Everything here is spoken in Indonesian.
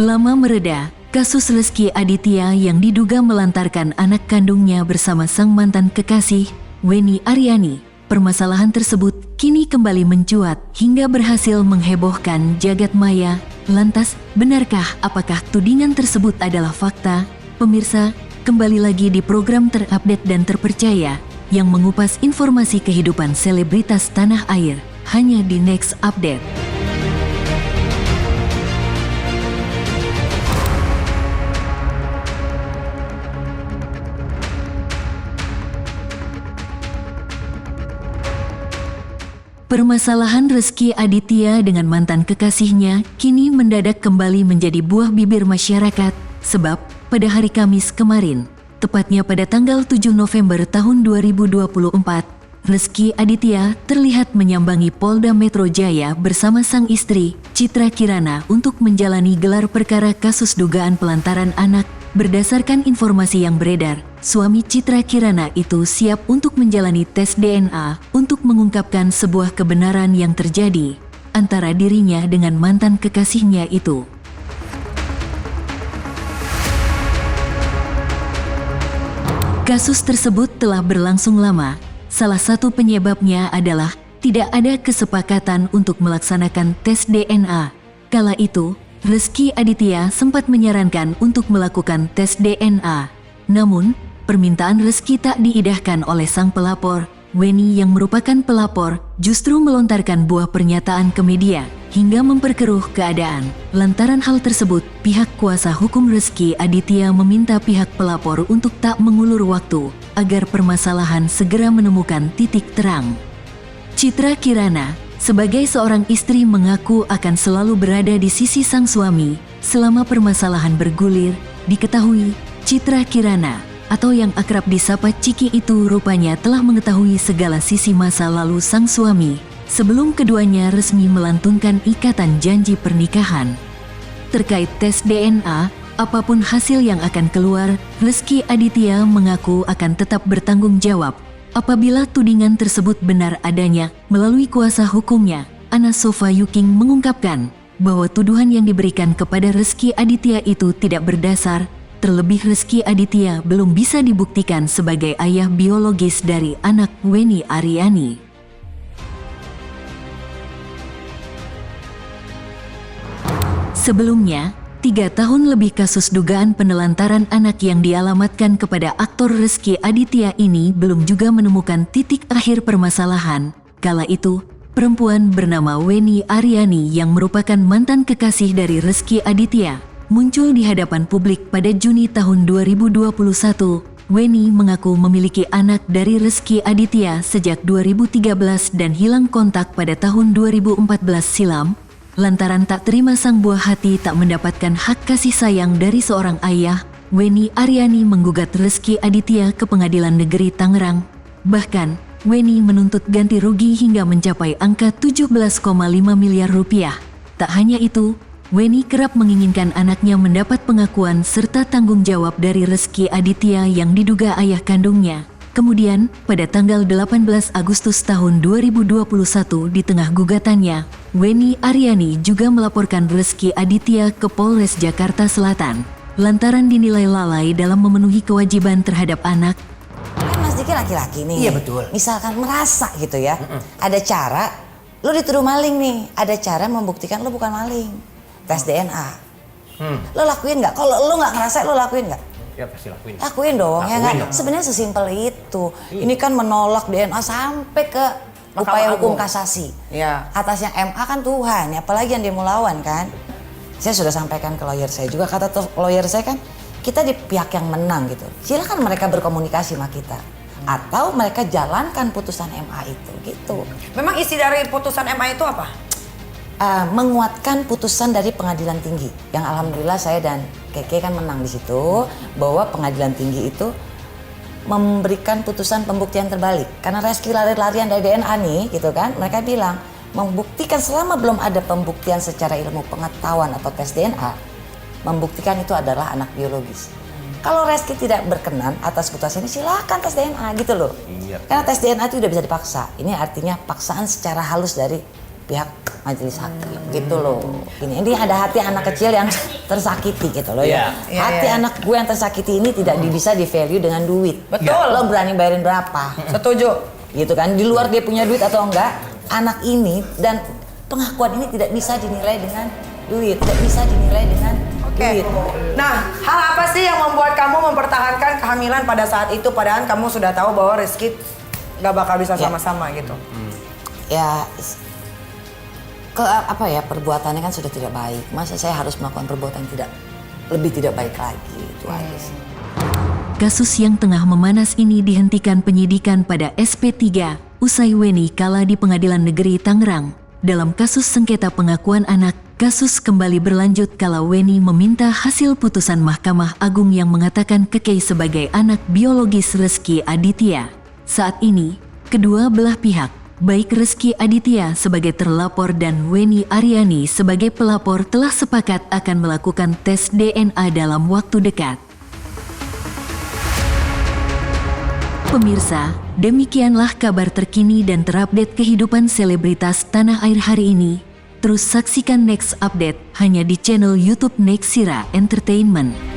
Lama mereda, kasus Rezky Aditya yang diduga melantarkan anak kandungnya bersama sang mantan kekasih, Weni Aryani. Permasalahan tersebut kini kembali mencuat hingga berhasil menghebohkan jagat maya. Lantas, benarkah apakah tudingan tersebut adalah fakta? Pemirsa, kembali lagi di program terupdate dan terpercaya yang mengupas informasi kehidupan selebritas tanah air, hanya di Next Update. Permasalahan Rezky Aditya dengan mantan kekasihnya kini mendadak kembali menjadi buah bibir masyarakat sebab pada hari Kamis kemarin, tepatnya pada tanggal 7 November tahun 2024, Rezky Aditya terlihat menyambangi Polda Metro Jaya bersama sang istri, Citra Kirana, untuk menjalani gelar perkara kasus dugaan pelantaran anak. Berdasarkan informasi yang beredar, suami Citra Kirana itu siap untuk menjalani tes DNA untuk mengungkapkan sebuah kebenaran yang terjadi antara dirinya dengan mantan kekasihnya itu. Kasus tersebut telah berlangsung lama. Salah satu penyebabnya adalah tidak ada kesepakatan untuk melaksanakan tes DNA. Kala itu, Rezky Aditya sempat menyarankan untuk melakukan tes DNA. Namun, permintaan Rezky tak diindahkan oleh sang pelapor. Weni yang merupakan pelapor justru melontarkan buah pernyataan ke media hingga memperkeruh keadaan. Lantaran hal tersebut, pihak kuasa hukum Rezky Aditya meminta pihak pelapor untuk tak mengulur waktu agar permasalahan segera menemukan titik terang. Citra Kirana sebagai seorang istri mengaku akan selalu berada di sisi sang suami selama permasalahan bergulir. Diketahui, Citra Kirana atau yang akrab disapa Ciki itu rupanya telah mengetahui segala sisi masa lalu sang suami sebelum keduanya resmi melantunkan ikatan janji pernikahan. Terkait tes DNA, apapun hasil yang akan keluar, Rezky Aditya mengaku akan tetap bertanggung jawab apabila tudingan tersebut benar adanya. Melalui kuasa hukumnya, Ana Sofa Yuking mengungkapkan bahwa tuduhan yang diberikan kepada Rezky Aditya itu tidak berdasar. Terlebih Rezky Aditya belum bisa dibuktikan sebagai ayah biologis dari anak Weni Aryani. Sebelumnya, 3 tahun lebih kasus dugaan penelantaran anak yang dialamatkan kepada aktor Rezky Aditya ini belum juga menemukan titik akhir permasalahan. Kala itu, perempuan bernama Weni Aryani yang merupakan mantan kekasih dari Rezky Aditya muncul di hadapan publik pada Juni tahun 2021. Weni mengaku memiliki anak dari Rezky Aditya sejak 2013 dan hilang kontak pada tahun 2014 silam. Lantaran tak terima sang buah hati tak mendapatkan hak kasih sayang dari seorang ayah, Weni Aryani menggugat Rezky Aditya ke Pengadilan Negeri Tangerang. Bahkan, Weni menuntut ganti rugi hingga mencapai angka 17,5 miliar rupiah. Tak hanya itu, Weni kerap menginginkan anaknya mendapat pengakuan serta tanggung jawab dari Rezky Aditya yang diduga ayah kandungnya. Kemudian, pada tanggal 18 Agustus tahun 2021 di tengah gugatannya, Weni Aryani juga melaporkan Rezky Aditya ke Polres Jakarta Selatan lantaran dinilai lalai dalam memenuhi kewajiban terhadap anak. Kan Mas Diki laki-laki nih. Iya betul. Misalkan merasa gitu ya, ada cara, lu dituduh maling nih, ada cara membuktikan lu bukan maling. Tes DNA. Lo lakuin nggak? Kalau lo nggak ngerasa, lo lakuin nggak? Ya pasti lakuin. Lakuin dong, ya Lakuin nggak? dong. Sebenarnya sesimpel itu. Iya. Ini kan menolak DNA sampai ke upaya hukum Agung. kasasi. Iya. Atasnya MA kan Tuhan, ya, apalagi yang dia mau lawan kan. Saya sudah sampaikan ke lawyer saya juga, kata lawyer saya kan, kita di pihak yang menang gitu. Silakan mereka berkomunikasi sama kita. Atau mereka jalankan putusan MA itu gitu. Memang isi dari putusan MA itu apa? Menguatkan putusan dari Pengadilan Tinggi yang alhamdulillah saya dan Keke kan menang di situ, bahwa Pengadilan Tinggi itu memberikan putusan pembuktian terbalik karena Rezky lari-larian dari DNA nih gitu kan. Mereka bilang membuktikan selama belum ada pembuktian secara ilmu pengetahuan atau tes DNA, membuktikan itu adalah anak biologis. Kalau Rezky tidak berkenan atas putusan ini, silakan tes DNA gitu loh. Iya. Karena tes DNA itu udah bisa dipaksa. Ini artinya paksaan secara halus dari pihak majelis hakim gitu loh. Ini ada hati anak kecil yang tersakiti gitu loh ya. Hati anak gue yang tersakiti ini tidak bisa di value dengan duit. Betul. Lo berani bayarin berapa? Setuju. Gitu kan, di luar dia punya duit atau enggak, anak ini dan pengakuan ini tidak bisa dinilai dengan duit, tidak bisa dinilai dengan duit. Nah, hal apa sih yang membuat kamu mempertahankan kehamilan pada saat itu padahal kamu sudah tahu bahwa Rizky gak bakal bisa sama-sama gitu? Ya, perbuatannya kan sudah tidak baik. Masa saya harus melakukan perbuatan lebih tidak baik lagi, itu aja sih. Kasus yang tengah memanas ini dihentikan penyidikan pada SP3 usai Weni kalah di Pengadilan Negeri Tangerang. Dalam kasus sengketa pengakuan anak, kasus kembali berlanjut kala Weni meminta hasil putusan Mahkamah Agung yang mengatakan Kekei sebagai anak biologis Rizky Aditya. Saat ini, kedua belah pihak, baik Rizky Aditya sebagai terlapor dan Weni Aryani sebagai pelapor telah sepakat akan melakukan tes DNA dalam waktu dekat. Pemirsa, demikianlah kabar terkini dan terupdate kehidupan selebritas tanah air hari ini. Terus saksikan next update hanya di channel YouTube Nexira Entertainment.